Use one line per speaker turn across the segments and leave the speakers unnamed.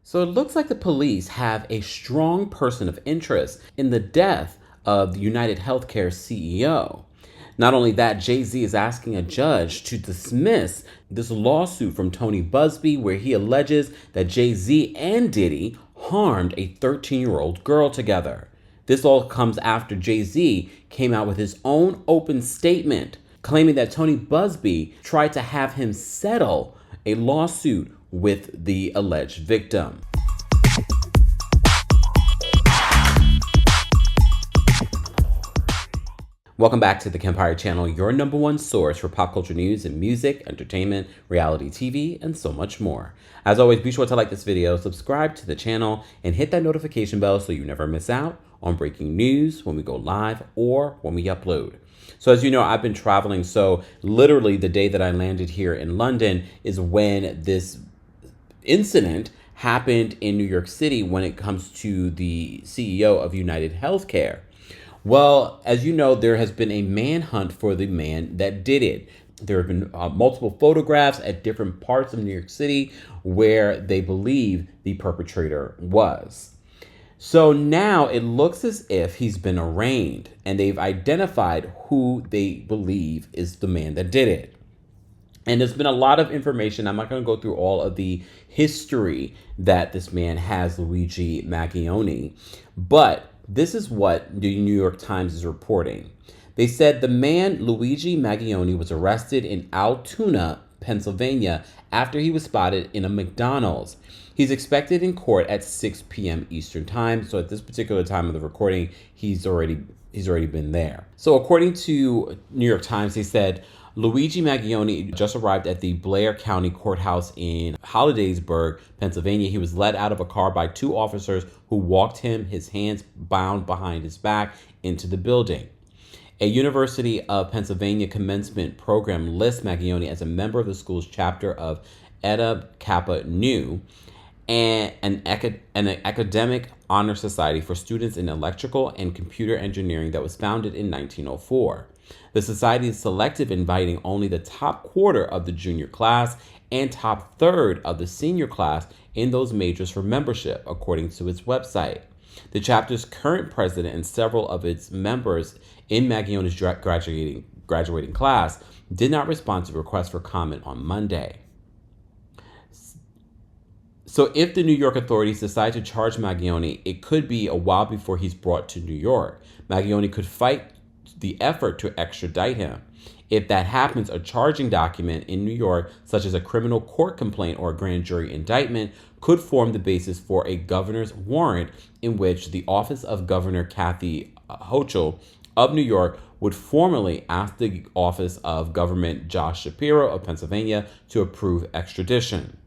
So it looks like the police have a strong person of interest in the death of the UnitedHealthcare CEO. Not only that, Jay-Z is asking a judge to dismiss this lawsuit from Tony Buzbee, where he alleges that Jay-Z and Diddy harmed a 13-year-old girl together. This all comes after Jay-Z came out with his own open statement claiming that Tony Buzbee tried to have him settle a lawsuit with the alleged victim. Welcome back to the Kempire channel, your number one source for pop culture news and music, entertainment, reality TV, and so much more. As always, be sure to like this video, subscribe to the channel, and hit that notification bell so you never miss out on breaking news when we go live or when we upload. So as you know, I've been traveling, so literally the day that I landed here in London is when this incident happened in New York City when it comes to the CEO of UnitedHealthcare. Well, as you know, there has been a manhunt for the man that did it. There have been multiple photographs at different parts of New York City where they believe the perpetrator was. So now it looks as if he's been arraigned and they've identified who they believe is the man that did it. And there's been a lot of information. I'm not going to go through all of the history that this man has, Luigi Maglione, but this is what the New York Times is reporting. They said the man, Luigi Maglione, was arrested in Altoona, Pennsylvania, after he was spotted in a McDonald's. He's expected in court at 6 p.m. Eastern time. So at this particular time of the recording, he's already been there. So according to New York Times, they said Luigi Maglione just arrived at the Blair County Courthouse in Hollidaysburg, Pennsylvania. He was led out of a car by two officers who walked him, his hands bound behind his back, into the building. A University of Pennsylvania commencement program lists Maglione as a member of the school's chapter of Eta Kappa Nu, and an academic honor society for students in electrical and computer engineering that was founded in 1904. The society is selective, inviting only the top quarter of the junior class and top third of the senior class in those majors for membership, according to its website. The chapter's current president and several of its members in Maglione's graduating class did not respond to requests for comment on Monday. So if the New York authorities decide to charge Maglione, it could be a while before he's brought to New York. Maglione could fight the effort to extradite him. If that happens, a charging document in New York, such as a criminal court complaint or a grand jury indictment, could form the basis for a governor's warrant in which the office of Governor Kathy Hochul of New York would formally ask the office of Government Josh Shapiro of Pennsylvania to approve extradition.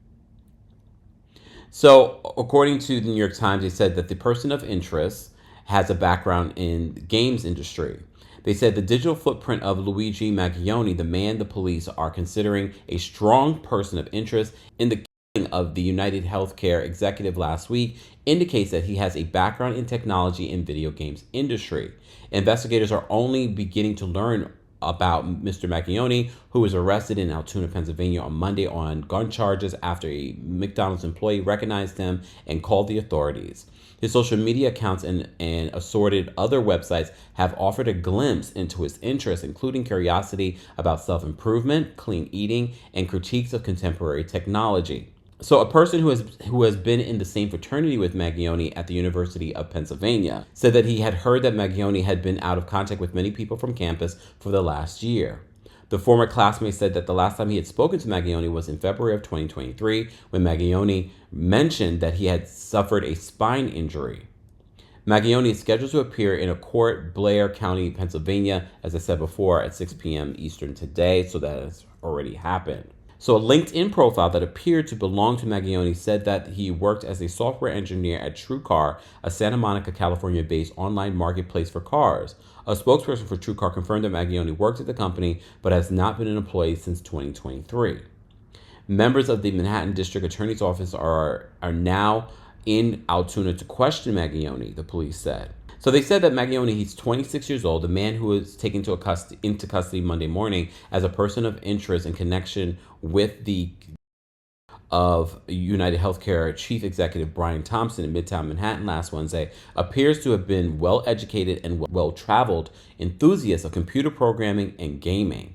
So according to the New York Times, they said that the person of interest has a background in the games industry. They said the digital footprint of Luigi Maglione, the man the police are considering a strong person of interest in the killing of the UnitedHealthcare executive last week, indicates that he has a background in technology and video games industry. Investigators are only beginning to learn about Mr. Maglione, who was arrested in Altoona, Pennsylvania on Monday on gun charges after a McDonald's employee recognized him and called the authorities. His social media accounts and assorted other websites have offered a glimpse into his interests, including curiosity about self-improvement, clean eating, and critiques of contemporary technology. So a person who has been in the same fraternity with Maglione at the University of Pennsylvania said that he had heard that Maglione had been out of contact with many people from campus for the last year. The former classmate said that the last time he had spoken to Maglione was in February of 2023, when Maglione mentioned that he had suffered a spine injury. Maglione is scheduled to appear in a court, Blair County, Pennsylvania, as I said before, at 6 p.m. Eastern today, so that has already happened. So a LinkedIn profile that appeared to belong to Maglione said that he worked as a software engineer at TrueCar, a Santa Monica, California-based online marketplace for cars. A spokesperson for TrueCar confirmed that Maglione worked at the company, but has not been an employee since 2023. Members of the Manhattan District Attorney's Office are now in Altoona to question Maglione, the police said. So they said that Maglione, he's 26 years old, a man who was taken into custody Monday morning as a person of interest in connection with the of UnitedHealthcare Chief Executive Brian Thompson in Midtown Manhattan last Wednesday, appears to have been well-educated and well-traveled enthusiast of computer programming and gaming.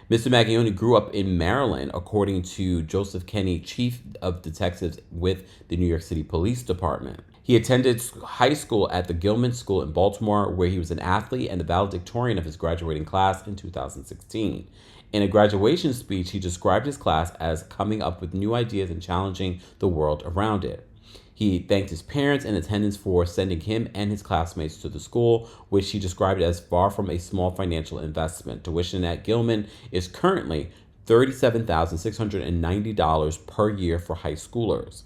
Mr. Maglione grew up in Maryland, according to Joseph Kenney, Chief of Detectives with the New York City Police Department. He attended high school at the Gilman School in Baltimore, where he was an athlete and the valedictorian of his graduating class in 2016. In a graduation speech, he described his class as coming up with new ideas and challenging the world around it. He thanked his parents and attendants for sending him and his classmates to the school, which he described as far from a small financial investment. Tuition at Gilman is currently $37,690 per year for high schoolers.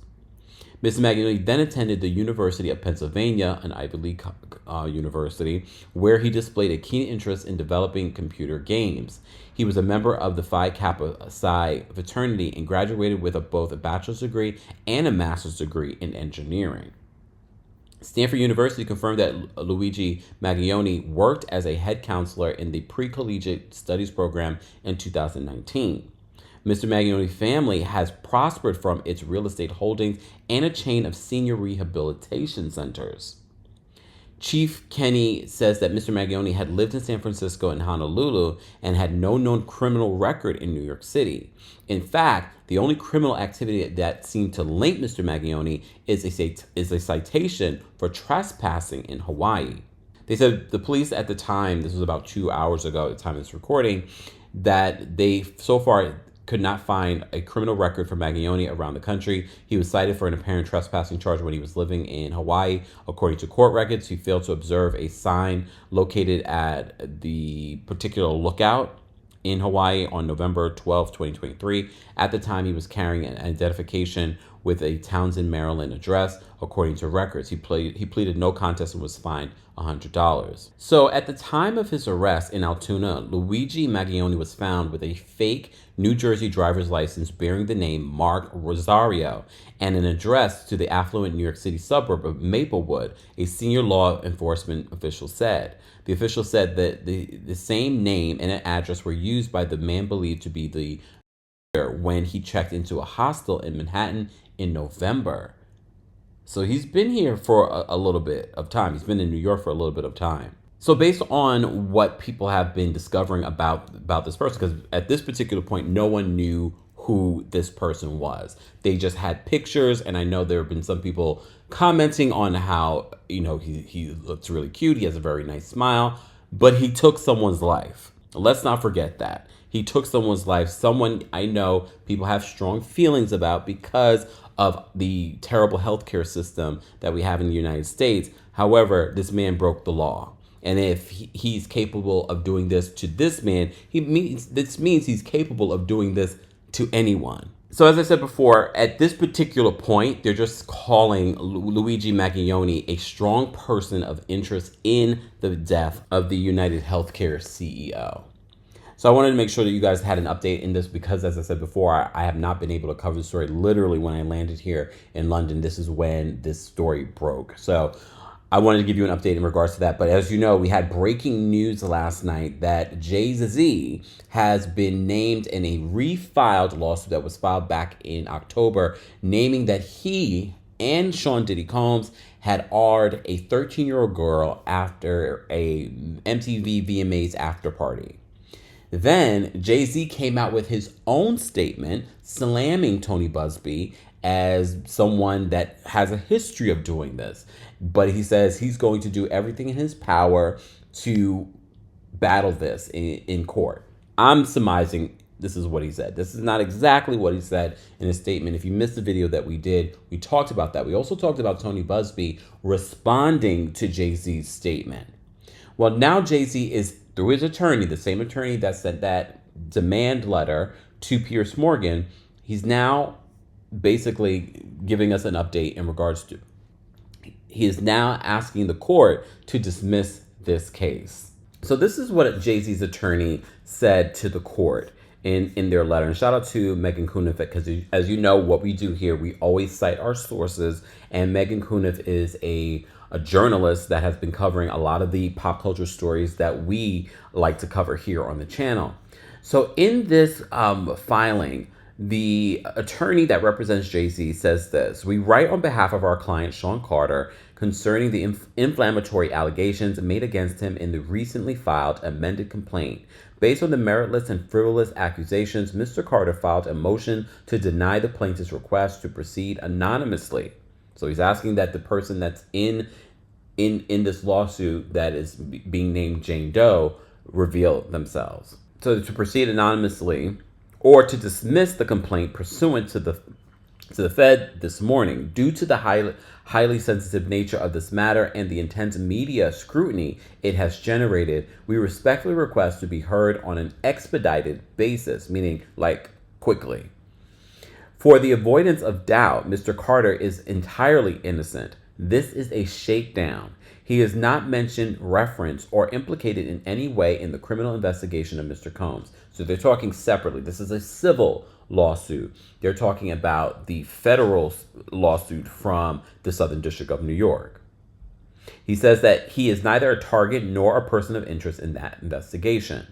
Mr. Maglione then attended the University of Pennsylvania, an Ivy League university, where he displayed a keen interest in developing computer games. He was a member of the Phi Kappa Psi fraternity and graduated with both a bachelor's degree and a master's degree in engineering. Stanford University confirmed that Luigi Maglione worked as a head counselor in the pre-collegiate studies program in 2019. Mr. Maglione's family has prospered from its real estate holdings and a chain of senior rehabilitation centers. Chief Kenney says that Mr. Maglione had lived in San Francisco and Honolulu and had no known criminal record in New York City. In fact, the only criminal activity that seemed to link Mr. Maglione is a citation for trespassing in Hawaii. They said the police at the time, this was about 2 hours ago at the time of this recording, that they so far could not find a criminal record for Maglione around the country. He was cited for an apparent trespassing charge when he was living in Hawaii. According to court records, he failed to observe a sign located at the particular lookout in Hawaii on November 12, 2023. At the time, he was carrying an identification with a Townsend, Maryland address. According to records, he pleaded no contest and was fined $100. So at the time of his arrest in Altoona, Luigi Maglione was found with a fake New Jersey driver's license bearing the name Mark Rosario and an address to the affluent New York City suburb of Maplewood, a senior law enforcement official said. The official said that the same name and an address were used by the man believed to be the when he checked into a hostel in Manhattan in November. So he's been here for a little bit of time. He's been in New York for a little bit of time. So based on what people have been discovering about this person, because at this particular point, no one knew who this person was. They just had pictures, and I know there have been some people commenting on how, he looks really cute. He has a very nice smile, but he took someone's life. Let's not forget that. He took someone's life, someone I know people have strong feelings about because of the terrible healthcare system that we have in the United States. However, this man broke the law. And if he's capable of doing this to this man, this means he's capable of doing this to anyone. So as I said before, at this particular point, they're just calling Luigi Maglione a strong person of interest in the death of the UnitedHealthcare CEO. So I wanted to make sure that you guys had an update in this because, as I said before, I have not been able to cover the story. Literally, when I landed here in London, this is when this story broke. So I wanted to give you an update in regards to that. But as you know, we had breaking news last night that Jay-Z has been named in a refiled lawsuit that was filed back in October, naming that he and Sean Diddy Combs had R-ed a 13-year-old girl after a MTV VMAs after party. Then Jay-Z came out with his own statement slamming Tony Buzbee as someone that has a history of doing this. But he says he's going to do everything in his power to battle this in court. I'm surmising this is what he said. This is not exactly what he said in his statement. If you missed the video that we did, we talked about that. We also talked about Tony Buzbee responding to Jay-Z's statement. Well, now Jay-Z is, through his attorney, the same attorney that sent that demand letter to Piers Morgan, he's now basically giving us an update in regards to, he is now asking the court to dismiss this case. So this is what Jay-Z's attorney said to the court in their letter. And shout out to Megan Cuniff, because as you know, what we do here, we always cite our sources. And Megan Cuniff is a journalist that has been covering a lot of the pop culture stories that we like to cover here on the channel. So in this filing, The attorney that represents Jay-Z says this: "We write on behalf of our client, Sean Carter, concerning the inflammatory allegations made against him in the recently filed amended complaint. Based on the meritless and frivolous accusations, Mr. Carter filed a motion to deny the plaintiff's request to proceed anonymously." So he's asking that the person that's in this lawsuit that is being named Jane Doe reveal themselves. So to proceed anonymously or to dismiss the complaint pursuant to the Fed this morning. Due to the highly sensitive nature of this matter and the intense media scrutiny it has generated, we respectfully request to be heard on an expedited basis, meaning like quickly. For the avoidance of doubt, Mr. Carter is entirely innocent. This is a shakedown. He is not mentioned, referenced, or implicated in any way in the criminal investigation of Mr. Combs. So they're talking separately. This is a civil lawsuit. They're talking about the federal lawsuit from the Southern District of New York. He says that he is neither a target nor a person of interest in that investigation.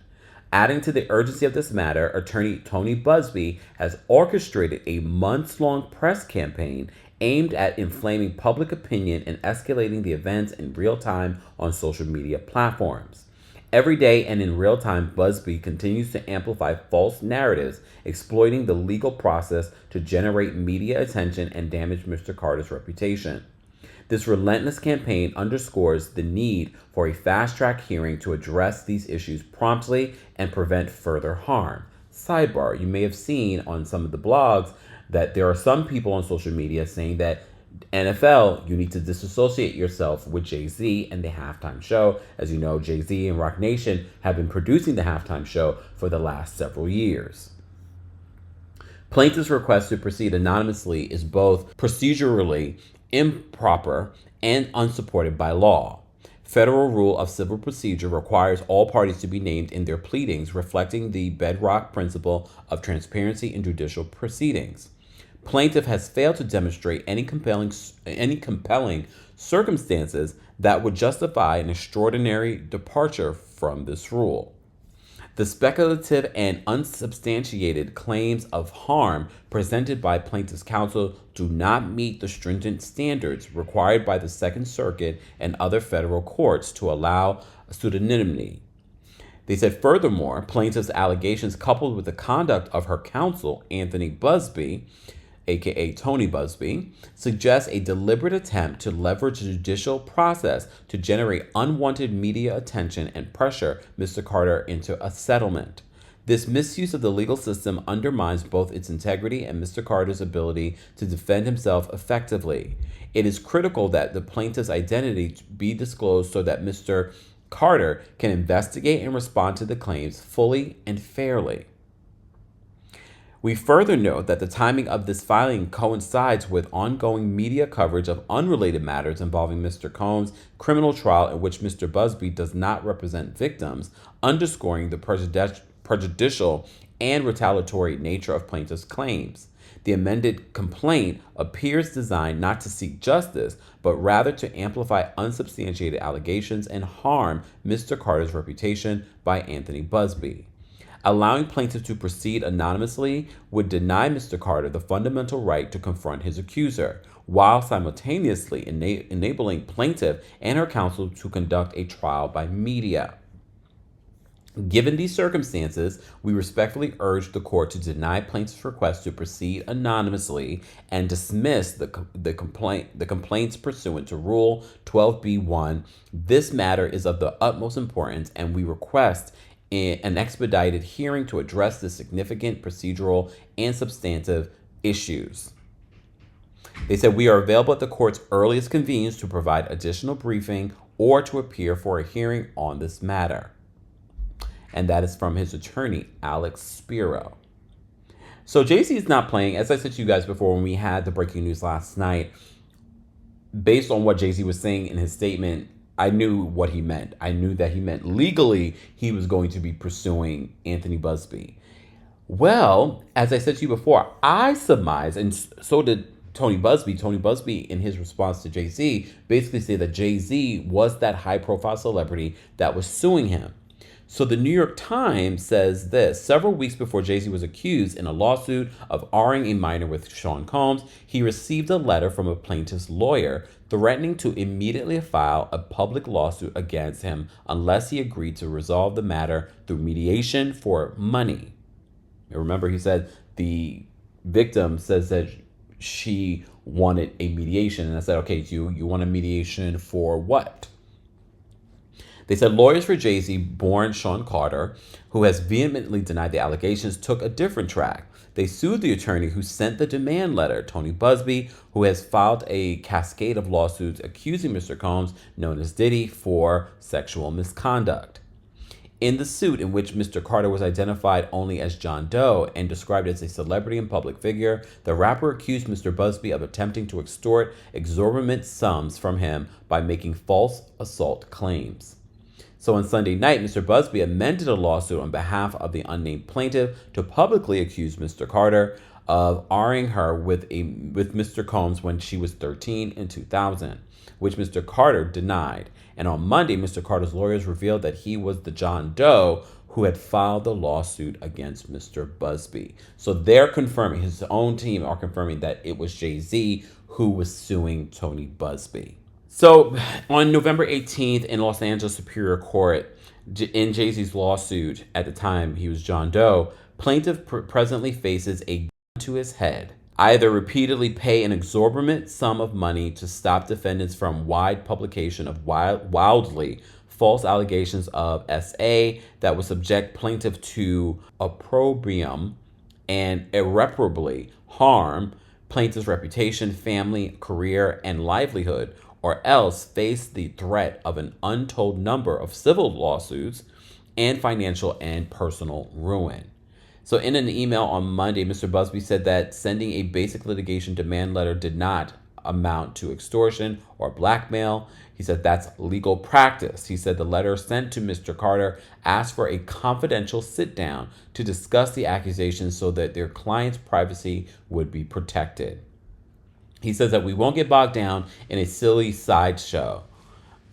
Adding to the urgency of this matter, attorney Tony Buzbee has orchestrated a months-long press campaign aimed at inflaming public opinion and escalating the events in real time on social media platforms. Every day and in real time, Buzbee continues to amplify false narratives, exploiting the legal process to generate media attention and damage Mr. Carter's reputation. This relentless campaign underscores the need for a fast-track hearing to address these issues promptly and prevent further harm. Sidebar, you may have seen on some of the blogs that there are some people on social media saying that NFL, you need to disassociate yourself with Jay-Z and the halftime show. As you know, Jay-Z and Roc Nation have been producing the halftime show for the last several years. Plaintiff's request to proceed anonymously is both procedurally improper and unsupported by law. Federal Rule of Civil Procedure requires all parties to be named in their pleadings, reflecting the bedrock principle of transparency in judicial proceedings. Plaintiff has failed to demonstrate any compelling circumstances that would justify an extraordinary departure from this rule. The speculative and unsubstantiated claims of harm presented by plaintiff's counsel do not meet the stringent standards required by the Second Circuit and other federal courts to allow pseudonymity. They said, furthermore, plaintiff's allegations coupled with the conduct of her counsel, Anthony Buzbee, aka Tony Buzbee, suggests a deliberate attempt to leverage the judicial process to generate unwanted media attention and pressure Mr. Carter into a settlement. This misuse of the legal system undermines both its integrity and Mr. Carter's ability to defend himself effectively. It is critical that the plaintiff's identity be disclosed so that Mr. Carter can investigate and respond to the claims fully and fairly. We further note that the timing of this filing coincides with ongoing media coverage of unrelated matters involving Mr. Combs' criminal trial in which Mr. Buzbee does not represent victims, underscoring the prejudicial and retaliatory nature of plaintiff's claims. The amended complaint appears designed not to seek justice, but rather to amplify unsubstantiated allegations and harm Mr. Carter's reputation by Anthony Buzbee. Allowing plaintiff to proceed anonymously would deny Mr. Carter the fundamental right to confront his accuser, while simultaneously enabling plaintiff and her counsel to conduct a trial by media. Given these circumstances, we respectfully urge the court to deny plaintiff's request to proceed anonymously and dismiss the complaints pursuant to Rule 12b-1. This matter is of the utmost importance, and we request an expedited hearing to address the significant procedural and substantive issues. They said, we are available at the court's earliest convenience to provide additional briefing or to appear for a hearing on this matter. And that is from his attorney, Alex Spiro. So Jay-Z is not playing. As I said to you guys before when we had the breaking news last night, based on what Jay-Z was saying in his statement, I knew what he meant. I knew that he meant legally he was going to be pursuing Anthony Buzbee. Well, as I said to you before, I surmise, and so did Tony Buzbee. Tony Buzbee, in his response to Jay-Z, basically said that Jay-Z was that high-profile celebrity that was suing him. So the New York Times says this: several weeks before Jay-Z was accused in a lawsuit of R-ing a minor with Sean Combs, he received a letter from a plaintiff's lawyer threatening to immediately file a public lawsuit against him unless he agreed to resolve the matter through mediation for money. And remember, he said the victim says that she wanted a mediation, and I said, okay, you want a mediation for what? They said lawyers for Jay-Z, born Sean Carter, who has vehemently denied the allegations, took a different track. They sued the attorney who sent the demand letter, Tony Buzbee, who has filed a cascade of lawsuits accusing Mr. Combs, known as Diddy, for sexual misconduct. In the suit, in which Mr. Carter was identified only as John Doe and described as a celebrity and public figure, the rapper accused Mr. Buzbee of attempting to extort exorbitant sums from him by making false assault claims. So on Sunday night, Mr. Buzbee amended a lawsuit on behalf of the unnamed plaintiff to publicly accuse Mr. Carter of R-ing her with Mr. Combs when she was 13 in 2000, which Mr. Carter denied. And on Monday, Mr. Carter's lawyers revealed that he was the John Doe who had filed the lawsuit against Mr. Buzbee. So they're confirming, his own team are confirming that it was Jay-Z who was suing Tony Buzbee. So on November 18th in Los Angeles Superior Court, in Jay-Z's lawsuit, at the time he was John Doe, plaintiff presently faces a gun to his head. Either repeatedly pay an exorbitant sum of money to stop defendants from wide publication of wildly false allegations of SA that would subject plaintiff to opprobrium and irreparably harm plaintiff's reputation, family, career, and livelihood, or else face the threat of an untold number of civil lawsuits and financial and personal ruin. So in an email on Monday, Mr. Buzbee said that sending a basic litigation demand letter did not amount to extortion or blackmail. He said that's legal practice. He said the letter sent to Mr. Carter asked for a confidential sit-down to discuss the accusations so that their client's privacy would be protected. He says that we won't get bogged down in a silly sideshow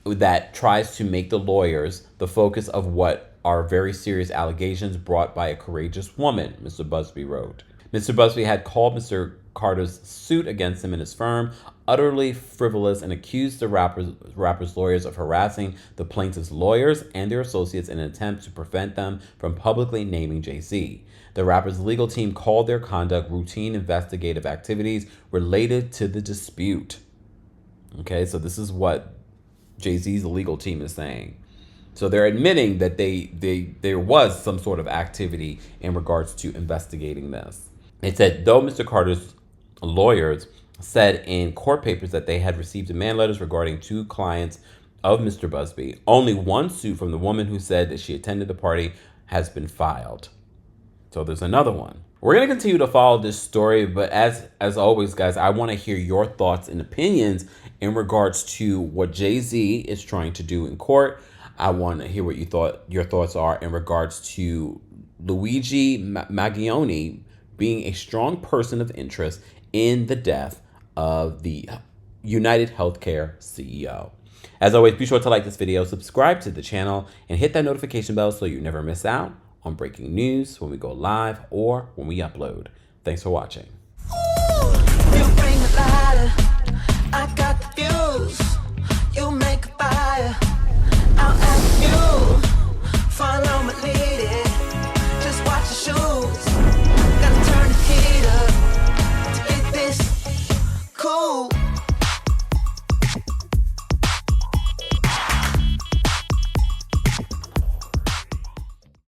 that tries to make the lawyers the focus of what are very serious allegations brought by a courageous woman, Mr. Buzbee wrote. Mr. Buzbee had called Mr. Carter's suit against him and his firm utterly frivolous and accused the rapper's lawyers of harassing the plaintiff's lawyers and their associates in an attempt to prevent them from publicly naming Jay-Z. The rapper's legal team called their conduct routine investigative activities related to the dispute. Okay, so this is what Jay-Z's legal team is saying. So they're admitting that there was some sort of activity in regards to investigating this. It said, though Mr. Carter's lawyers said in court papers that they had received demand letters regarding two clients of Mr. Buzbee, only one suit from the woman who said that she attended the party has been filed. So there's another one. We're going to continue to follow this story, but as always, guys, I want to hear your thoughts and opinions in regards to what Jay-Z is trying to do in court. I want to hear what your thoughts are in regards to Luigi Maggioni being a strong person of interest in the death of the UnitedHealthcare CEO. As always, be sure to like this video, subscribe to the channel, and hit that notification bell so you never miss out on breaking news when we go live or when we upload. Thanks for watching.